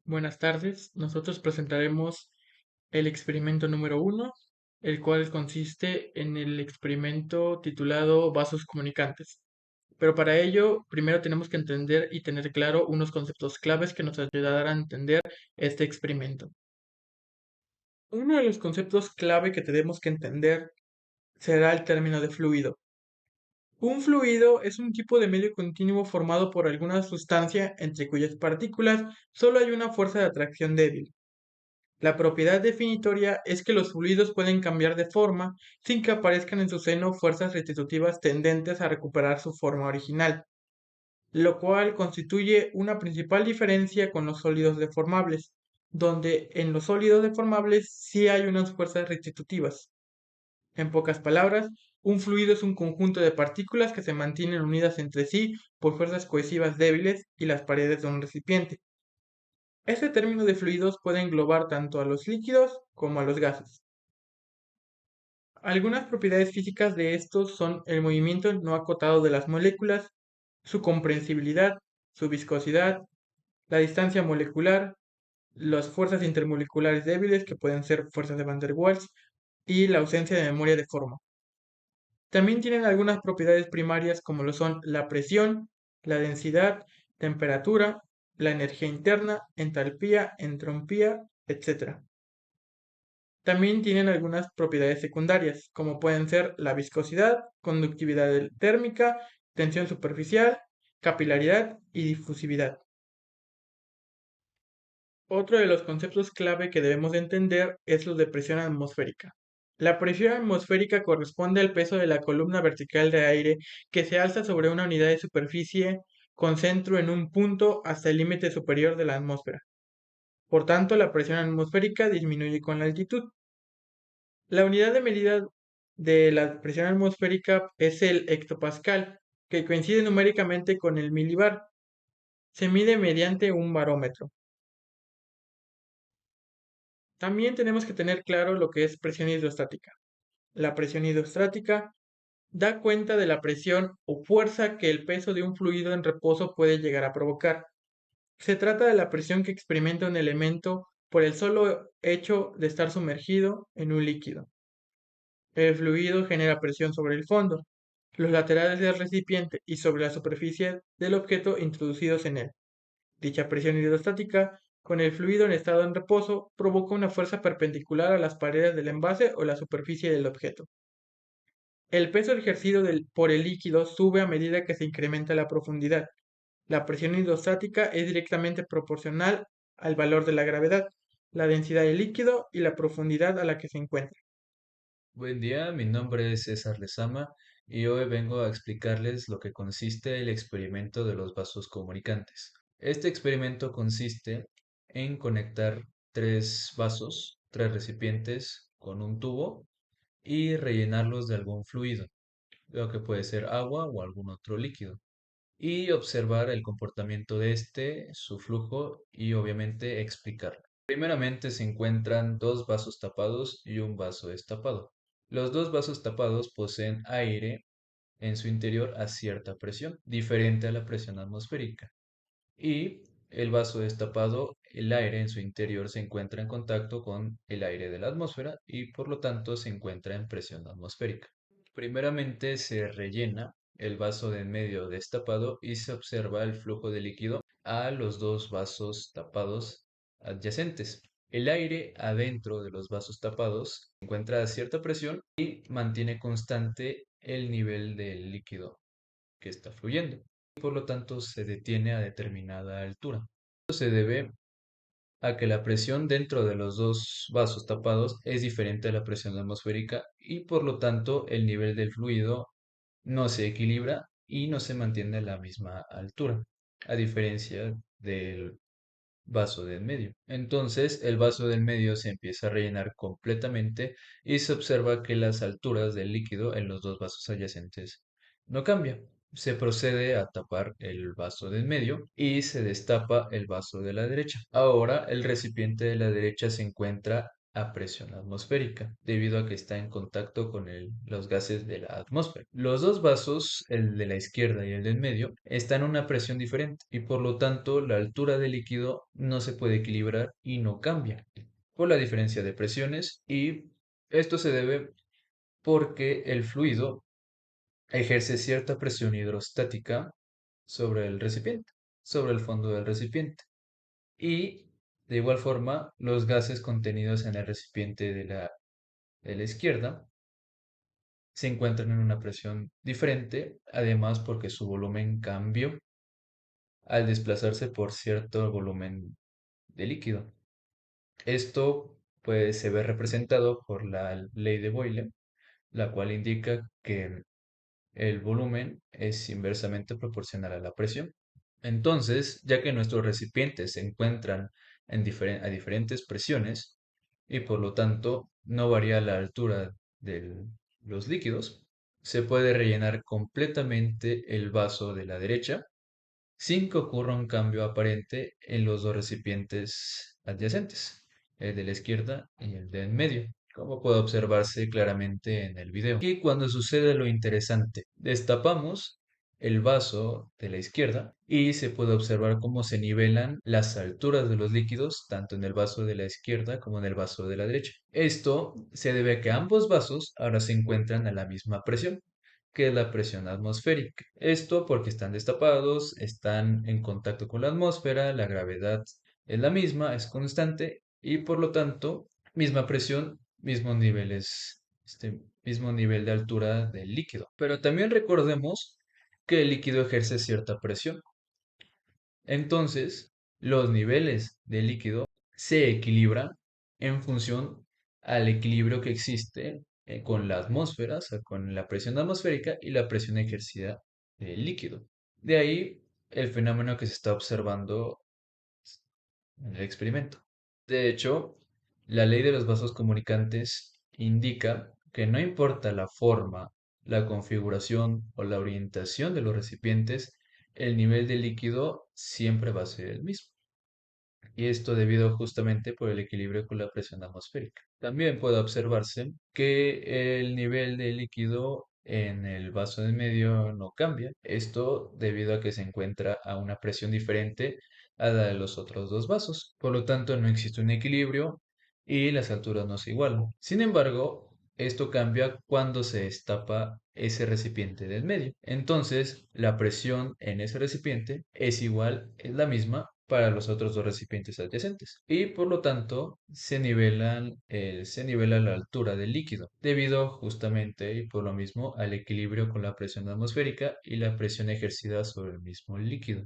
Buenas tardes. Nosotros presentaremos el experimento número uno, el cual consiste en el experimento titulado vasos comunicantes. Pero para ello, primero tenemos que entender y tener claro unos conceptos claves que nos ayudarán a entender este experimento. Uno de los conceptos clave que tenemos que entender será el término de fluido. Un fluido es un tipo de medio continuo formado por alguna sustancia entre cuyas partículas solo hay una fuerza de atracción débil. La propiedad definitoria es que los fluidos pueden cambiar de forma sin que aparezcan en su seno fuerzas restitutivas tendentes a recuperar su forma original, lo cual constituye una principal diferencia con los sólidos deformables, donde en los sólidos deformables sí hay unas fuerzas restitutivas. En pocas palabras, un fluido es un conjunto de partículas que se mantienen unidas entre sí por fuerzas cohesivas débiles y las paredes de un recipiente. Este término de fluidos puede englobar tanto a los líquidos como a los gases. Algunas propiedades físicas de estos son el movimiento no acotado de las moléculas, su comprensibilidad, su viscosidad, la distancia molecular, las fuerzas intermoleculares débiles, que pueden ser fuerzas de Van der Waals, y la ausencia de memoria de forma. También tienen algunas propiedades primarias como lo son la presión, la densidad, temperatura, la energía interna, entalpía, entropía, etc. También tienen algunas propiedades secundarias, como pueden ser la viscosidad, conductividad térmica, tensión superficial, capilaridad y difusividad. Otro de los conceptos clave que debemos de entender es lo de presión atmosférica. La presión atmosférica corresponde al peso de la columna vertical de aire que se alza sobre una unidad de superficie con centro en un punto hasta el límite superior de la atmósfera. Por tanto, la presión atmosférica disminuye con la altitud. La unidad de medida de la presión atmosférica es el hectopascal, que coincide numéricamente con el milibar. Se mide mediante un barómetro. También tenemos que tener claro lo que es presión hidrostática. La presión hidrostática da cuenta de la presión o fuerza que el peso de un fluido en reposo puede llegar a provocar. Se trata de la presión que experimenta un elemento por el solo hecho de estar sumergido en un líquido. El fluido genera presión sobre el fondo, los laterales del recipiente y sobre la superficie del objeto introducidos en él. Dicha presión hidrostática, con el fluido en estado en reposo, provoca una fuerza perpendicular a las paredes del envase o la superficie del objeto. El peso ejercido por el líquido sube a medida que se incrementa la profundidad. La presión hidrostática es directamente proporcional al valor de la gravedad, la densidad del líquido y la profundidad a la que se encuentra. Buen día, mi nombre es César Lezama y hoy vengo a explicarles lo que consiste el experimento de los vasos comunicantes. Este experimento consiste en conectar tres vasos, tres recipientes con un tubo y rellenarlos de algún fluido, lo que puede ser agua o algún otro líquido, y observar el comportamiento de este, su flujo y obviamente explicarlo. Primeramente se encuentran dos vasos tapados y un vaso destapado. Los dos vasos tapados poseen aire en su interior a cierta presión, diferente a la presión atmosférica. Y el vaso destapado, el aire en su interior se encuentra en contacto con el aire de la atmósfera y por lo tanto se encuentra en presión atmosférica. Primeramente se rellena el vaso de en medio destapado y se observa el flujo de líquido a los dos vasos tapados adyacentes. El aire adentro de los vasos tapados se encuentra a cierta presión y mantiene constante el nivel del líquido que está fluyendo. Por lo tanto, se detiene a determinada altura. Esto se debe a que la presión dentro de los dos vasos tapados es diferente a la presión atmosférica y por lo tanto el nivel del fluido no se equilibra y no se mantiene a la misma altura, a diferencia del vaso del medio. Entonces el vaso del medio se empieza a rellenar completamente y se observa que las alturas del líquido en los dos vasos adyacentes no cambia. Se procede a tapar el vaso del medio y se destapa el vaso de la derecha. Ahora el recipiente de la derecha se encuentra a presión atmosférica, debido a que está en contacto con los gases de la atmósfera. Los dos vasos, el de la izquierda y el del medio, están a una presión diferente y por lo tanto la altura del líquido no se puede equilibrar y no cambia por la diferencia de presiones, y esto se debe porque el fluido ejerce cierta presión hidrostática sobre el recipiente, sobre el fondo del recipiente. Y de igual forma, los gases contenidos en el recipiente de la izquierda se encuentran en una presión diferente, además porque su volumen cambió al desplazarse por cierto volumen de líquido. Esto pues se ve representado por la ley de Boyle, la cual indica que el volumen es inversamente proporcional a la presión. Entonces, ya que nuestros recipientes se encuentran a diferentes presiones y por lo tanto no varía la altura de los líquidos, se puede rellenar completamente el vaso de la derecha sin que ocurra un cambio aparente en los dos recipientes adyacentes, el de la izquierda y el de en medio, como puede observarse claramente en el video. Y cuando sucede lo interesante, destapamos el vaso de la izquierda y se puede observar cómo se nivelan las alturas de los líquidos, tanto en el vaso de la izquierda como en el vaso de la derecha. Esto se debe a que ambos vasos ahora se encuentran a la misma presión, que es la presión atmosférica. Esto porque están destapados, están en contacto con la atmósfera, la gravedad es la misma, es constante y por lo tanto, misma presión, mismos niveles, mismo nivel de altura del líquido. Pero también recordemos que el líquido ejerce cierta presión. Entonces, los niveles de líquido se equilibran en función al equilibrio que existe con la atmósfera, o sea, con la presión atmosférica y la presión ejercida del líquido. De ahí el fenómeno que se está observando en el experimento. De hecho, la ley de los vasos comunicantes indica que no importa la forma, la configuración o la orientación de los recipientes, el nivel de líquido siempre va a ser el mismo. Y esto debido justamente por el equilibrio con la presión atmosférica. También puede observarse que el nivel de líquido en el vaso de medio no cambia. Esto debido a que se encuentra a una presión diferente a la de los otros dos vasos. Por lo tanto, no existe un equilibrio y las alturas no se igualan. Sin embargo, esto cambia cuando se destapa ese recipiente del medio. Entonces, la presión en ese recipiente es igual, es la misma para los otros dos recipientes adyacentes. Y por lo tanto, se nivela la altura del líquido, debido justamente y por lo mismo al equilibrio con la presión atmosférica y la presión ejercida sobre el mismo líquido.